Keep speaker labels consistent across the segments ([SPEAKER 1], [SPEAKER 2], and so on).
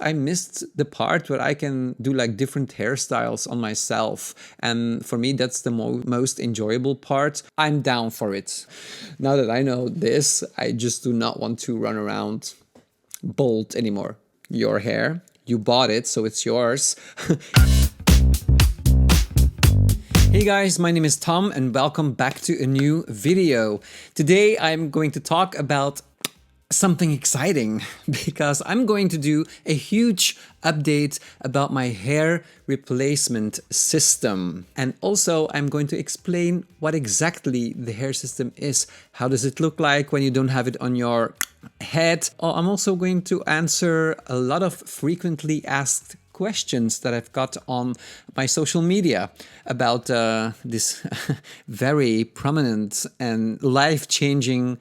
[SPEAKER 1] I missed the part where I can do like different hairstyles on myself. And for me, that's the most enjoyable part. I'm down for it. Now that I know this, I just do not want to run around bald anymore. Your hair, you bought it, so it's yours. Hey guys, my name is Tom and welcome back to a new video. Today I'm going to talk about something exciting because I'm going to do a huge update about my hair replacement system. And also I'm going to explain what exactly the hair system is. How does it look like when you don't have it on your head? I'm also going to answer a lot of frequently asked questions that I've got on my social media about this very prominent and life-changing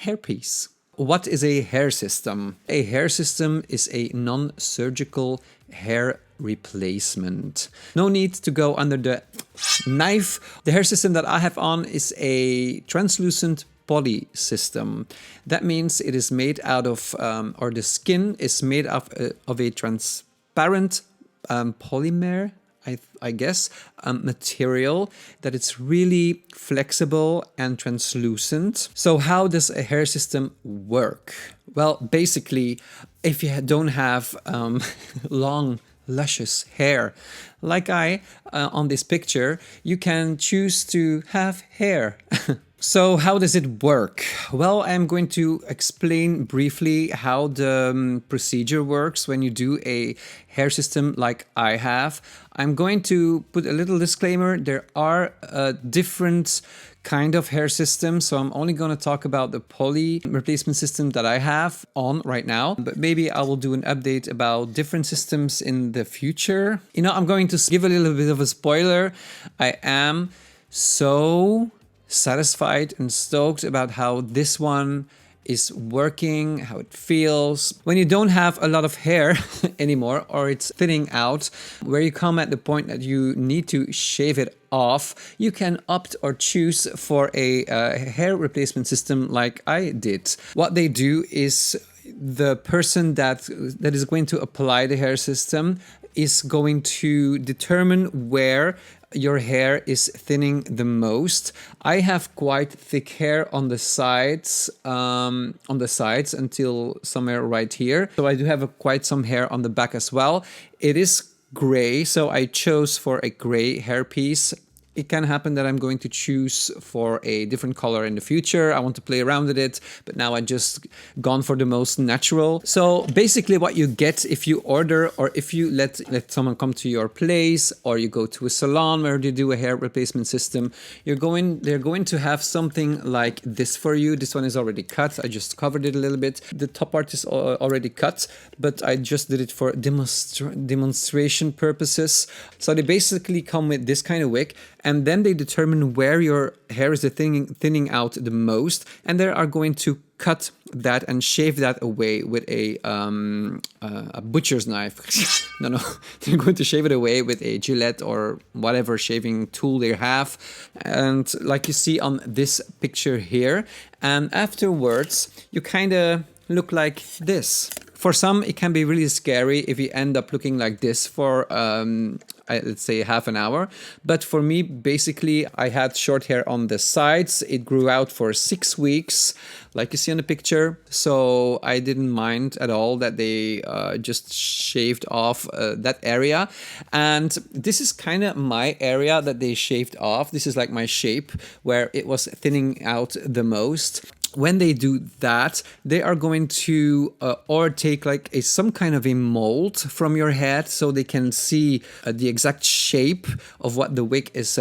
[SPEAKER 1] hairpiece. What is a hair system? A hair system is a non-surgical hair replacement. No need to go under the knife. The hair system that I have on is a translucent poly system. That means it is made out of, or the skin is made of a transparent polymer, I guess, material that it's really flexible and translucent. So how does a hair system work? Well, basically, if you don't have long, luscious hair, like I on this picture, you can choose to have hair. So how does it work? Well, I'm going to explain briefly how the procedure works when you do a hair system like I have. I'm going to put a little disclaimer. There are different kind of hair systems, so I'm only going to talk about the poly replacement system that I have on right now, but maybe I will do an update about different systems in the future. You know, I'm going to give a little bit of a spoiler. I am so satisfied and stoked about how this one is working, how it feels. When you don't have a lot of hair anymore, or it's thinning out, where you come at the point that you need to shave it off, you can opt or choose for a hair replacement system like I did. What they do is the person that is going to apply the hair system is going to determine where your hair is thinning the most. I have quite thick hair on the sides until somewhere right here. So I do have quite some hair on the back as well. It is gray, so I chose for a gray hairpiece. It can happen that I'm going to choose for a different color in the future. I want to play around with it, but now I just gone for the most natural. So basically what you get if you order, or if you let someone come to your place, or you go to a salon where they do a hair replacement system, they're going to have something like this for you. This one is already cut. I just covered it a little bit. The top part is already cut, but I just did it for demonstration purposes. So they basically come with this kind of wig, and then they determine where your hair is thinning out the most, and they are going to cut that and shave that away with a butcher's knife. No, they're going to shave it away with a Gillette or whatever shaving tool they have, and like you see on this picture here. And afterwards, you kind of look like this. For some, it can be really scary if you end up looking like this for, let's say, half an hour. But for me, basically, I had short hair on the sides. It grew out for 6 weeks, like you see on the picture. So I didn't mind at all that they just shaved off that area. And this is kind of my area that they shaved off. This is like my shape where it was thinning out the most. When they do that, they are going to or take like some kind of a mold from your head so they can see the exact shape of what the wig is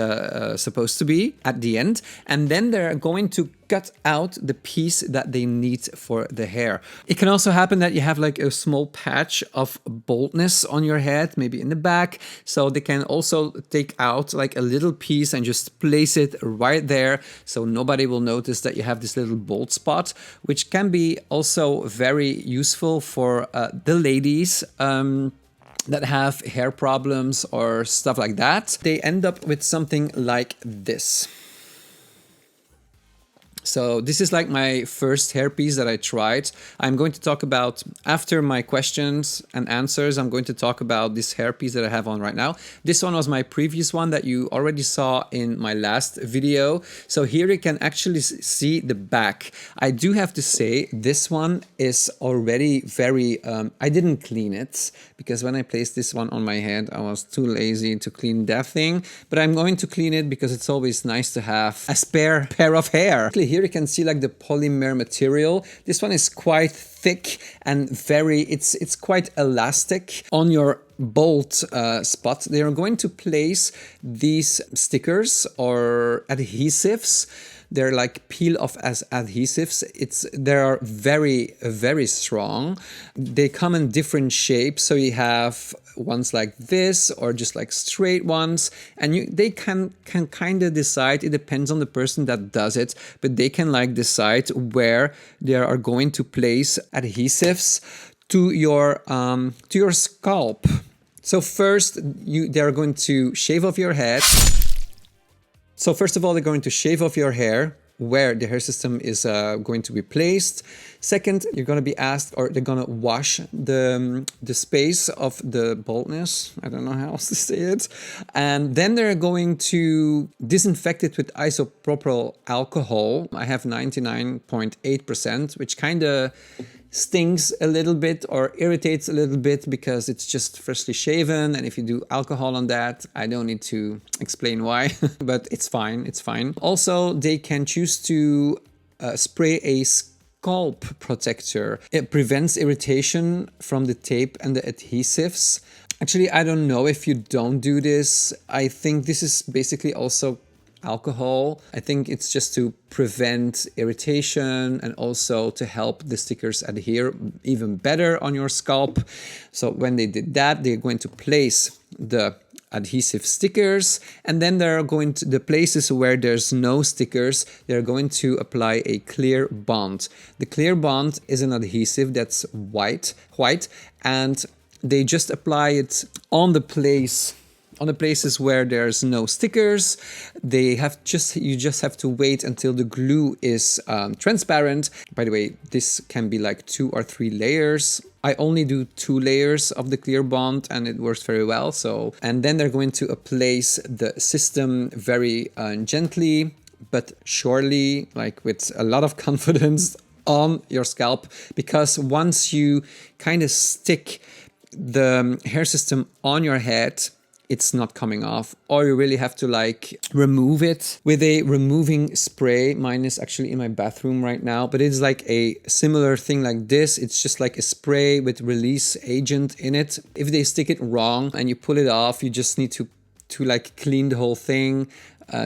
[SPEAKER 1] supposed to be at the end. And then they're going to cut out the piece that they need for the hair. It can also happen that you have like a small patch of baldness on your head, maybe in the back. So they can also take out like a little piece and just place it right there. So nobody will notice that you have this little bald spot, which can be also very useful for the ladies that have hair problems or stuff like that. They end up with something like this. So this is like my first hairpiece that I tried. I'm going to talk about, after my questions and answers, I'm going to talk about this hairpiece that I have on right now. This one was my previous one that you already saw in my last video. So here you can actually see the back. I do have to say this one is already very, I didn't clean it because when I placed this one on my head, I was too lazy to clean that thing. But I'm going to clean it because it's always nice to have a spare pair of hair. Here you can see like the polymer material. This one is quite thick and it's quite elastic. On your bald spot, they are going to place these stickers or adhesives. They're like peel off as adhesives. They are very strong. They come in different shapes. So you have ones like this or just like straight ones, and they can kind of decide. It depends on the person that does it, but they can like decide where they are going to place adhesives to your scalp. So first, they are going to shave off your head. So first of all, they're going to shave off your hair where the hair system is going to be placed. Second, you're going to be asked, or they're going to wash the space of the baldness. I don't know how else to say it. And then they're going to disinfect it with isopropyl alcohol. I have 99.8%, which kind of stings a little bit or irritates a little bit because it's just freshly shaven, and if you do alcohol on that, I don't need to explain why, but it's fine, it's fine. Also, they can choose to spray a scalp protector. It prevents irritation from the tape and the adhesives. Actually, I don't know if you don't do this. I think this is basically also alcohol. I think it's just to prevent irritation and also to help the stickers adhere even better on your scalp. So when they did that, they're going to place the adhesive stickers, and then they're going to the places where there's no stickers, they're going to apply a clear bond. The clear bond is an adhesive that's white, and they just apply it on the places where there's no stickers. You just have to wait until the glue is transparent. By the way, this can be like 2 or 3 layers. I only do 2 layers of the clear bond and it works very well. And then they're going to place the system very gently but surely, like with a lot of confidence on your scalp, because once you kind of stick the hair system on your head, it's not coming off, or you really have to like remove it with a removing spray. Mine is actually in my bathroom right now, but it's like a similar thing like this. It's just like a spray with release agent in it. If they stick it wrong and you pull it off, you just need to like clean the whole thing,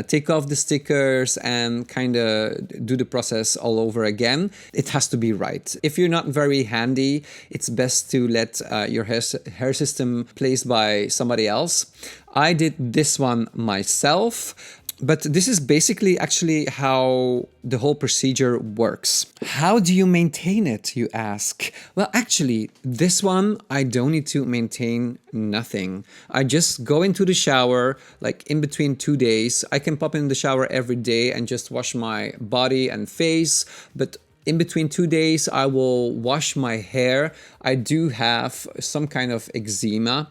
[SPEAKER 1] take off the stickers and kind of do the process all over again. It has to be right. If you're not very handy, it's best to let your hair system placed by somebody else. I did this one myself, but this is basically actually how the whole procedure works. How do you maintain it, you ask? Well, actually, this one, I don't need to maintain nothing. I just go into the shower, like in between 2 days. I can pop in the shower every day and just wash my body and face, but in between 2 days, I will wash my hair. I do have some kind of eczema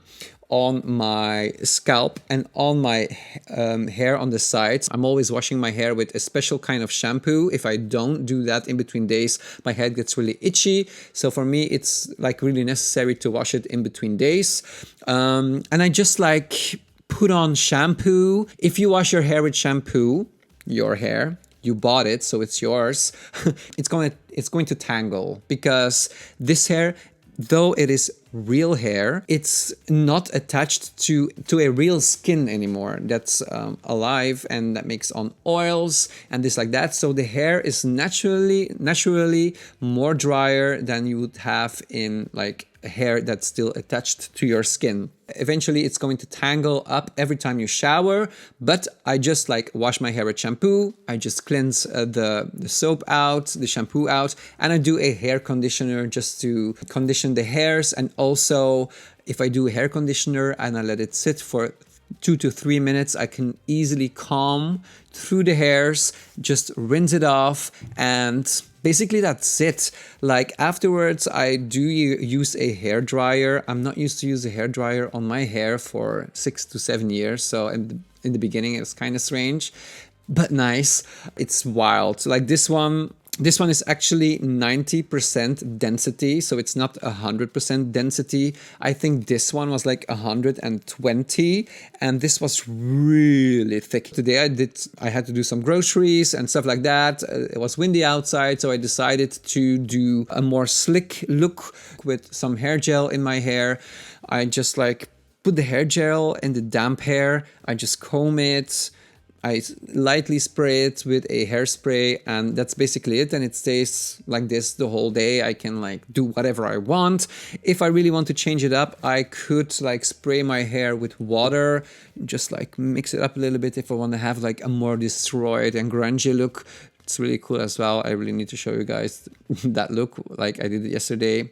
[SPEAKER 1] on my scalp and on my hair on the sides. I'm always washing my hair with a special kind of shampoo. If I don't do that in between days, my head gets really itchy. So for me, it's like really necessary to wash it in between days. And I just like put on shampoo. If you wash your hair with shampoo, your hair, you bought it, so it's yours. it's going to tangle, because this hair, though it is real hair, it's not attached to a real skin anymore that's alive and that makes on oils and this like that. So the hair is naturally more drier than you would have in like hair that's still attached to your skin. Eventually it's going to tangle up every time you shower, but I just like wash my hair with shampoo. I just cleanse the soap out, the shampoo out, and I do a hair conditioner just to condition the hairs. And also if I do a hair conditioner and I let it sit for 2 to 3 minutes. I can easily comb through the hairs, just rinse it off, and basically that's it. Like afterwards, I do use a hair dryer. I'm not used to use a hair dryer on my hair for 6 to 7 years, so in the beginning it was kind of strange, but nice. It's wild. Like this one is actually 90% density, so it's not 100% density. I think this one was like 120, and this was really thick. Today I had to do some groceries and stuff like that. It was windy outside, so I decided to do a more slick look with some hair gel in my hair. I just like put the hair gel in the damp hair. I just comb it. I lightly spray it with a hairspray, and that's basically it. And it stays like this the whole day. I can like do whatever I want. If I really want to change it up, I could like spray my hair with water, just like mix it up a little bit if I want to have like a more destroyed and grungy look. It's really cool as well. I really need to show you guys that look like I did it yesterday.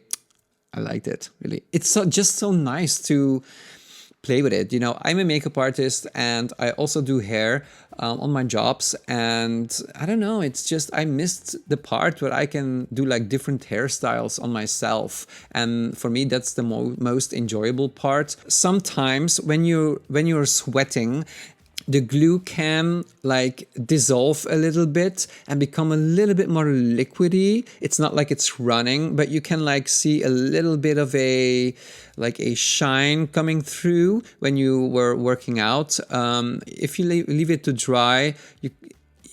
[SPEAKER 1] I liked it, really. It's just so nice to play with it. You know, I'm a makeup artist and I also do hair on my jobs, and I don't know, it's just I missed the part where I can do like different hairstyles on myself, and for me that's the most enjoyable part. Sometimes when you're sweating, the glue can like dissolve a little bit and become a little bit more liquidy. It's not like it's running, but you can like see a little bit of a shine coming through when you were working out. If you leave it to dry,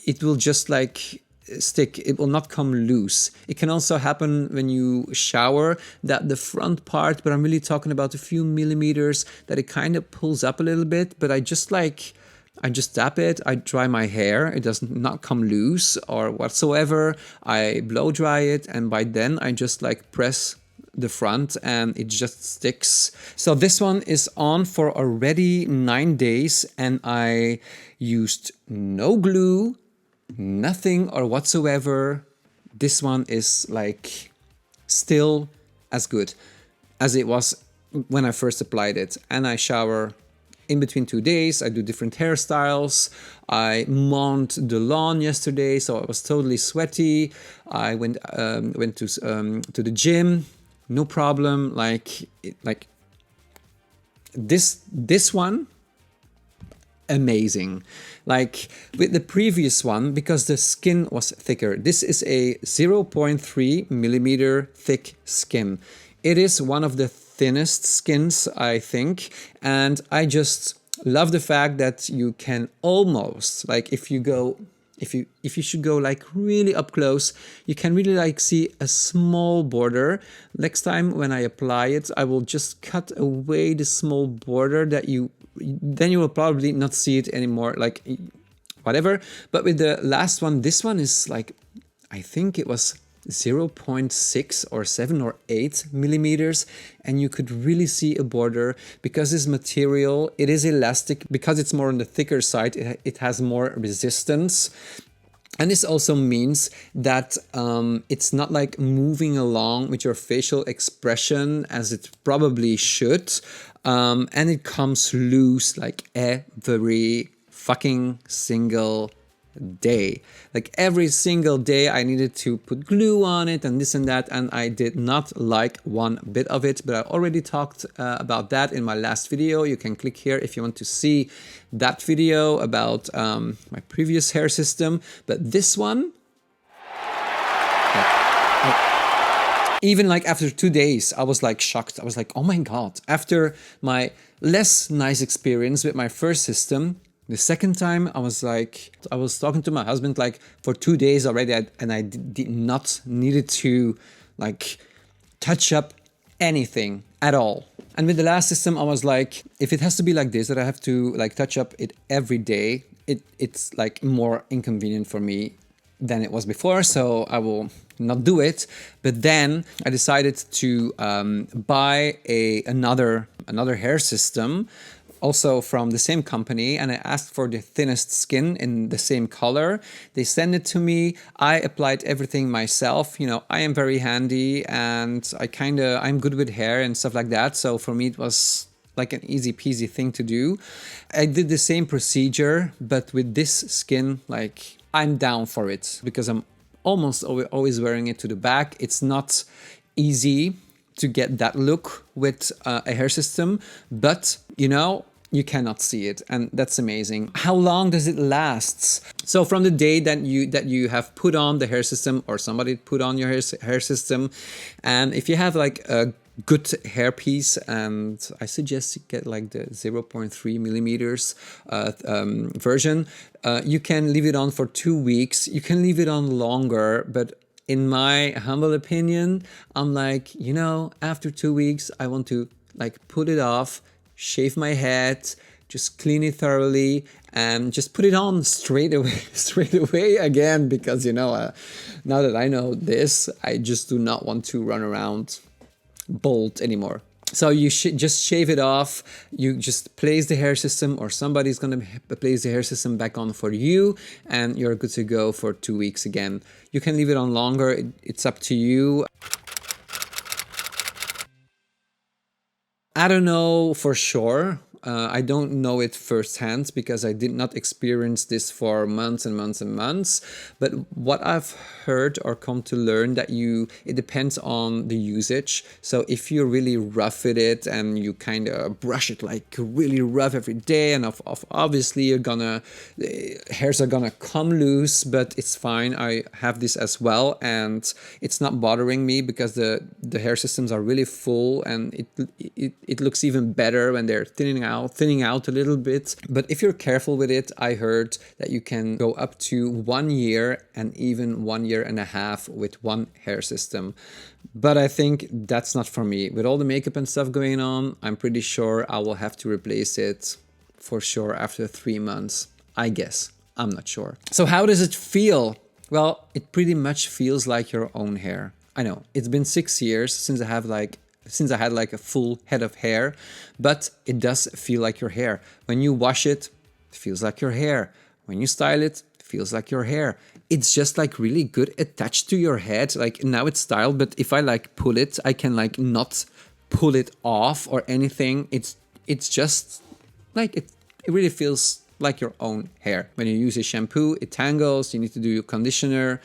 [SPEAKER 1] it will just like stick. It will not come loose. It can also happen when you shower, that the front part, but I'm really talking about a few millimeters, that it kind of pulls up a little bit, but I just tap it, I dry my hair, it does not come loose or whatsoever. I blow dry it, and by then I just like press the front and it just sticks. So this one is on for already 9 days, and I used no glue, nothing or whatsoever. This one is like still as good as it was when I first applied it, and I shower in between 2 days. I do different hairstyles. I mowed the lawn yesterday, so I was totally sweaty. I went to the gym, no problem. Like this one, amazing. Like with the previous one, because the skin was thicker. This is a 0.3 millimeter thick skin. It is one of the thinnest skins, I think, and I just love the fact that you can almost like if you should go like really up close, you can really like see a small border. Next time when I apply it, I will just cut away the small border that then you will probably not see it anymore, like whatever. But with the last one, this one is like, I think it was 0.6 or 7 or 8 millimeters, and you could really see a border. Because this material, it is elastic, because it's more on the thicker side, it has more resistance. And this also means that it's not like moving along with your facial expression as it probably should, and it comes loose like every fucking single day. Like every single day I needed to put glue on it and this and that, and I did not like one bit of it, but I already talked about that in my last video. You can click here if you want to see that video about my previous hair system. But this one, even like after 2 days, I was like shocked. I was like, oh my God. After my less nice experience with my first system, the second time I was talking to my husband like for 2 days already, and I did not needed to like touch up anything at all. And with the last system, I was like, if it has to be like this, that I have to like touch up it every day, it's like more inconvenient for me than it was before, so I will not do it. But then I decided to buy another hair system, also from the same company, and I asked for the thinnest skin in the same color. They sent it to me. I applied everything myself. You know, I am very handy, and I'm good with hair and stuff like that. So for me, it was like an easy peasy thing to do. I did the same procedure, but with this skin, like I'm down for it because I'm almost always wearing it to the back. It's not easy to get that look with a hair system, but you know, you cannot see it, and that's amazing. How long does it last? So from the day that you have put on the hair system, or somebody put on your hair system, and if you have like a good hair piece, and I suggest you get like the 0.3 millimeters version, you can leave it on for 2 weeks. You can leave it on longer, but in my humble opinion, I'm like, you know, after 2 weeks, I want to like put it off, shave my head, just clean it thoroughly, and just put it on straight away again, because you know, now that I know this, I just do not want to run around bald anymore. So you should just shave it off. You just place the hair system, or somebody's gonna place the hair system back on for you, and you're good to go for 2 weeks again. You can leave it on longer, it's up to you. I don't know for sure. I don't know it firsthand because I did not experience this for months and months and months. But what I've heard or come to learn that it depends on the usage. So if you're really rough with it and you kind of brush it like really rough every day, and obviously hairs are gonna come loose, but it's fine. I have this as well, and it's not bothering me because the hair systems are really full, and it looks even better when they're thinning out a little bit. But if you're careful with it, I heard that you can go up to 1 year and even 1.5 years with one hair system. But I think that's not for me. With all the makeup and stuff going on, I'm pretty sure I will have to replace it for sure after 3 months, I guess. I'm not sure. So how does it feel? Well, it pretty much feels like your own hair. I know it's been 6 years since I had like a full head of hair, but it does feel like your hair. When you wash it, it feels like your hair. When you style it, it feels like your hair. It's just like really good attached to your head. Like now it's styled, but if I like pull it, I can like not pull it off or anything. It's just like it really feels like your own hair. When you use a shampoo, it tangles, you need to do your conditioner.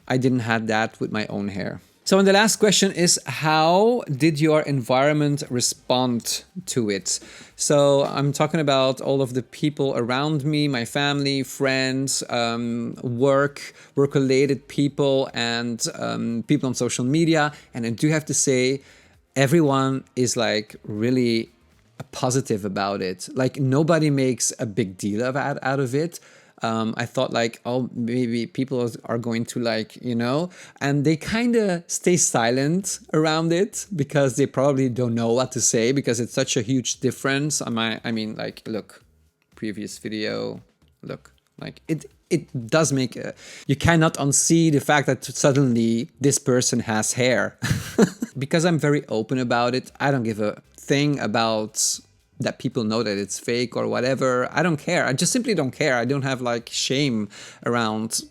[SPEAKER 1] I didn't have that with my own hair. So, and the last question is, how did your environment respond to it? So I'm talking about all of the people around me, my family, friends, work-related people, and people on social media. And I do have to say, everyone is like really positive about it. Like nobody makes a big deal out of it. I thought like, oh, maybe people are going to like, you know, and they kind of stay silent around it because they probably don't know what to say because it's such a huge difference. I mean, like, look, previous video, look, like it does make you cannot unsee the fact that suddenly this person has hair. Because I'm very open about it. I don't give a thing about that people know that it's fake or whatever. I don't care. I just simply don't care. I don't have like shame around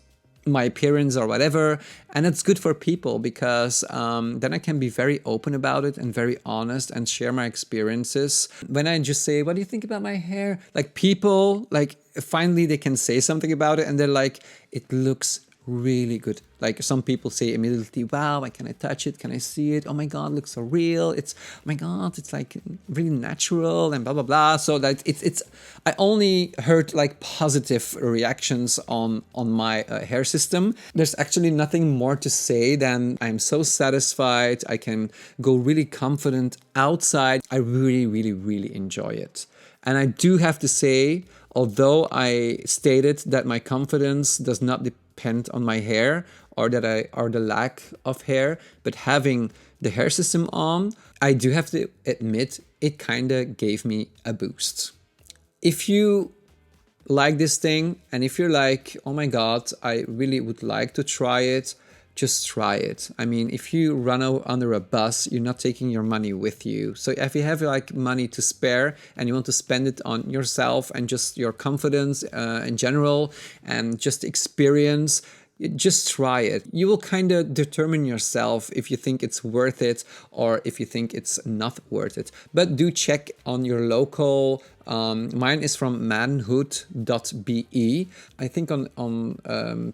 [SPEAKER 1] my appearance or whatever. And it's good for people because then I can be very open about it and very honest and share my experiences. When I just say, what do you think about my hair? Like people, like finally they can say something about it and they're like, it looks really good. Like some people say immediately, wow, can I touch it? Can I see it? Oh my God, it looks so real. It's, oh my God, it's like really natural and blah, blah, blah. So that it's I only heard like positive reactions on my hair system. There's actually nothing more to say than I'm so satisfied. I can go really confident outside. I really, really, really enjoy it. And I do have to say, although I stated that my confidence does not depend on my hair or the lack of hair, but having the hair system on, I do have to admit it kind of gave me a boost. If you like this thing and if you're like, oh my God, I really would like to try it, just try it. I mean, if you run under a bus, you're not taking your money with you. So if you have like money to spare and you want to spend it on yourself and just your confidence in general and just experience, just try it. You will kind of determine yourself if you think it's worth it or if you think it's not worth it. But do check on your local. Mine is from manhood.be. I think on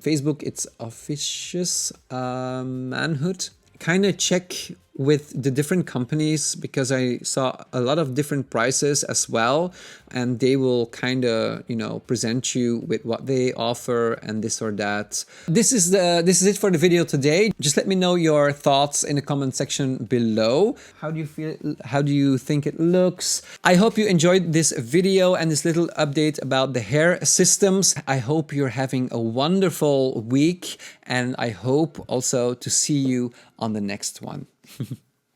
[SPEAKER 1] Facebook it's officious manhood. Kind of check with the different companies because I saw a lot of different prices as well, and they will kind of, you know, present you with what they offer and this or that. This is it for the video today. Just let me know your thoughts in the comment section below. How do you feel? How do you think it looks? I hope you enjoyed this video and this little update about the hair systems. I hope you're having a wonderful week, and I hope also to see you on the next one.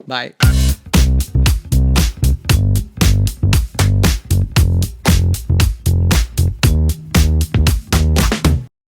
[SPEAKER 1] Bye.